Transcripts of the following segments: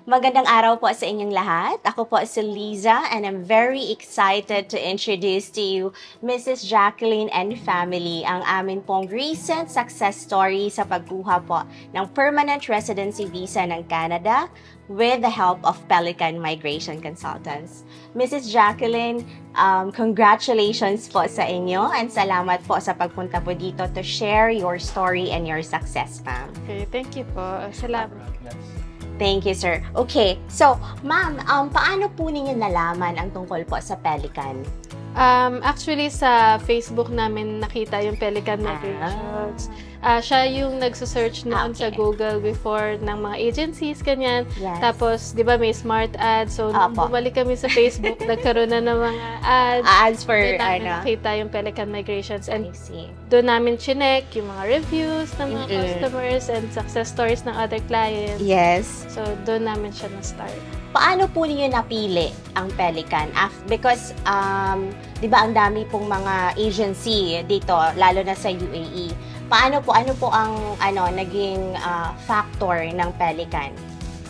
Magandang araw po sa inyong lahat. Ako po si Liza and I'm very excited to introduce to you Mrs. Jacqueline and family, ang amin pong recent success story sa pagkuha po ng permanent residency visa ng Canada with the help of Pelican Migration Consultants. Mrs. Jacqueline, congratulations po sa inyo and salamat po sa pagpunta po dito to share your story and your success, ma'am. Okay, thank you po. Salamat. Thank you, sir. Okay, so, ma'am, paano po ninyo nalaman ang tungkol po sa Pelican? Actually, sa Facebook namin nakita yung Pelican Migrations. Siya yung nagsa-search noon sa Google before ng mga agencies, ganyan. Yes. Tapos, di ba may smart ads? So, nung bumalik kami sa Facebook, nagkaroon na ng mga ads. Ads for, nakita yung Pelican Migrations. And I see. doon namin chinek yung mga reviews ng mga customers and success stories ng other clients. Yes. So, doon namin siya na-start. Paano po ninyo napili ang Pelican? Because, di ba ang dami pong mga agency dito, lalo na sa UAE. Ano po ang naging factor ng Pelican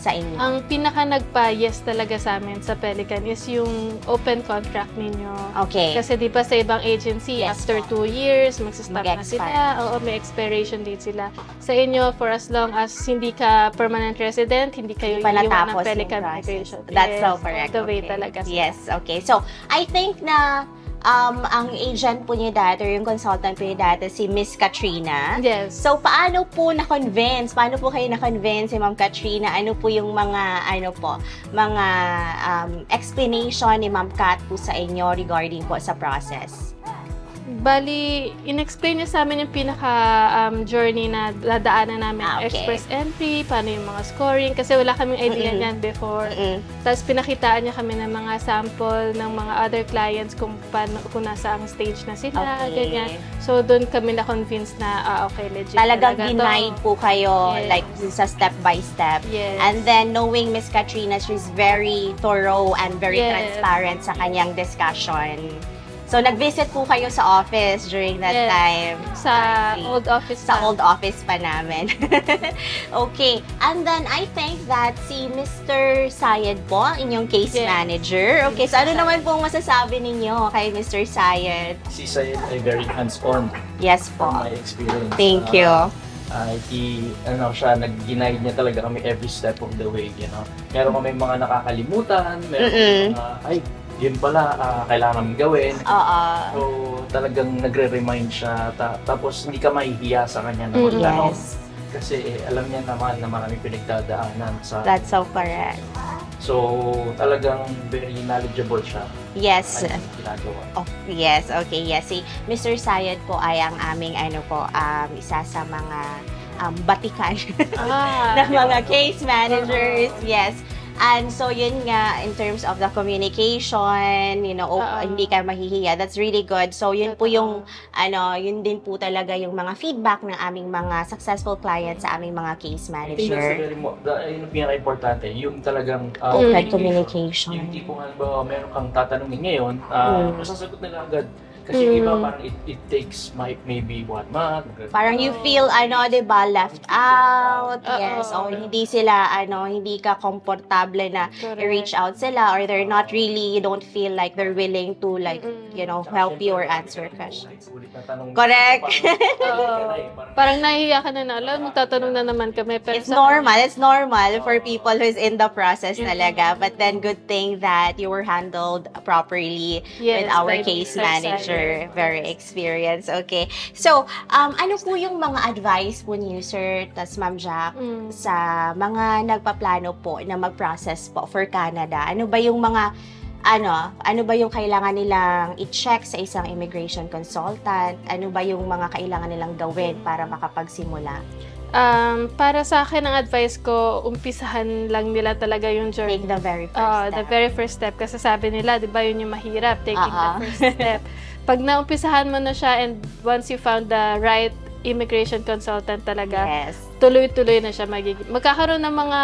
sa inyo? Ang pinaka nagpa-yes talaga sa amin sa Pelican is yung open contract ninyo. Okay. Kasi di ba sa ibang agency, after 2 years, magsastop na sila. Oo, may expiration date sila. Sa inyo, for as long as hindi ka permanent resident, hindi kayo iiwan ng Pelican Migration. That's so correct. The way talaga. Yes, okay. So, I think na ang agent po niyo dati, or yung consultant po niyo dati, si Miss Katrina. Yes. So, paano po na-convince? Paano po kayo na-convince si Ma'am Katrina? Ano po yung mga, mga explanation ni Ma'am Kat po sa inyo regarding po sa process? Bali, in-explain niya sa amin yung pinaka-journey na dadaanan namin. Express entry, paano yung mga scoring, kasi wala kaming idea niyan before. Tapos pinakitaan niya kami ng mga sample ng mga other clients kung nasa ang stage na sila, ganyan. So, doon kami na-convince na, okay, legit. Talagang denied po kayo, like, sa step by step. Yes. And then, knowing Miss Katrina, she's very thorough and very transparent sa kanyang discussion. So, nag-visit po kayo sa office during that time? Sa old office. Sa old office pa namin. Okay. And then, I think that si Mr. Sayed po, inyong case manager. Okay. So, ano naman pong masasabi ninyo kay Mr. Sayed? Si Sayed ay very hands-on. Yes po. From my experience. Thank you. Siya, nag-guide niya talaga kami every step of the way, you know. Meron kami mga nakakalimutan, meron mga, yun pala, kailangan namin gawin. So, talagang nagre-remind siya. Tapos, hindi ka mahihiya sa kanya na magtanong. Kasi alam niya naman na maraming pinagdadaanan sa... That's so correct. So, talagang very knowledgeable siya. Yes. Ginagawa. Oh, yes. Okay. Yes. Si Mr. Sayed po ay ang aming isa sa mga batikan ng mga case managers. Yes. And so, yun nga, in terms of the communication, hindi ka mahihiya. That's really good. So, yun po yung, yun din po talaga yung mga feedback ng aming mga successful clients sa aming mga case manager. Yung pinaka-importante, yung talagang open communication. Yung tipong, halimbawa, meron kang tatanungin ngayon, masasagot nila agad. Kasi iba parang it takes maybe 1 month. Parang you feel, diba, left out. Yes. O hindi sila, hindi ka komportable na i-reach out sila, or they're not really, you don't feel like they're willing to, like, help you or answer questions. Correct. Parang nahihiya ka na alam, magtatanong na naman kami. Pero it's normal for people who's in the process talaga. But then, good thing that you were handled properly with our case manager. Very experienced. Okay. So, ano po yung mga advice po niyo, sir, tas Ma'am Jack, sa mga nagpaplano po na mag-process po for Canada? Ano ba yung mga, ano ba yung kailangan nilang i-check sa isang immigration consultant? Ano ba yung mga kailangan nilang gawin para makapagsimula? Para sa akin, ang advice ko, umpisahan lang nila talaga yung journey. Take the very first step. The very first step. Kasi sabi nila, di ba, yun yung mahirap, taking the first step. Pag naumpisahan mo na siya and once you found the right immigration consultant talaga, Yes. tuloy-tuloy na siya magkakaroon ng mga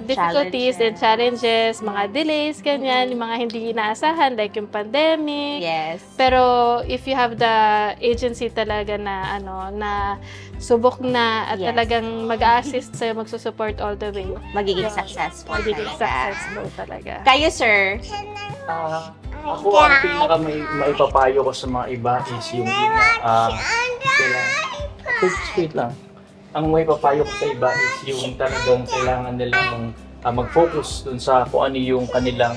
difficulties and challenges, mga delays, ganyan, yung mga hindi inaasahan, like yung pandemic. Yes. Pero if you have the agency talaga na, na subok na at talagang mag-assist sa'yo, magsusupport all the way. Magiging successful. Successful talaga. Kayo, sir? Ako, ang pinaka maipapayo ko sa mga iba is yung wait lang. Ang maipapayo ko sa iba is yung talagang kailangan nilang mag-focus dun sa kung ano yung kanilang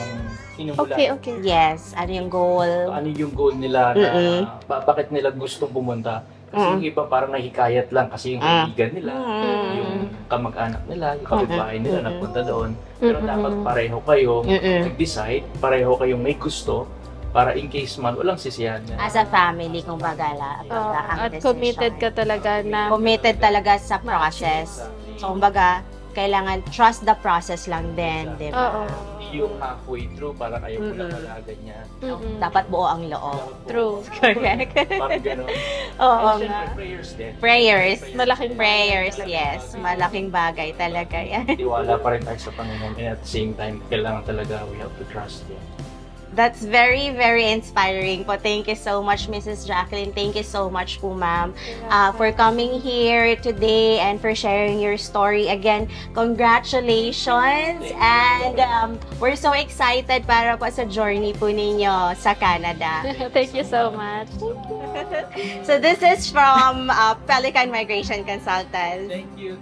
sinumulan. Okay. Yes. Ano yung goal? Ano yung goal nila na bakit nila gustong pumunta. Kasi yung iba parang nahikayat lang kasi yung kaibigan nila, yung kamag-anak nila, yung kapitbahay nila nagpunta doon. Pero dapat pareho kayo nag-decide, pareho kayong may gusto para in case man walang sisiyan. As a family, kung bagala. At committed ka talaga na. Committed talaga sa process. So, kumbaga, kailangan trust the process lang din, di ba? Hindi yung halfway through para kayo pala ganyan. Dapat buo ang loob. True. Correct. Parang gano'n. Oo And nga. syempre, prayers din. Prayers. Malaking Prayers, yes. Malaking bagay talaga yan. Tiwala pa rin tayo sa Panginoon and at the same time, kailangan talaga we have to trust Him. That's very, very inspiring po. Thank you so much, Mrs. Jacqueline. Thank you so much po, ma'am, for coming here today and for sharing your story. Again, congratulations! And we're so excited para po sa journey po ninyo sa Canada. Thank you so much. So this is from Pelican Migration Consultants. Thank you.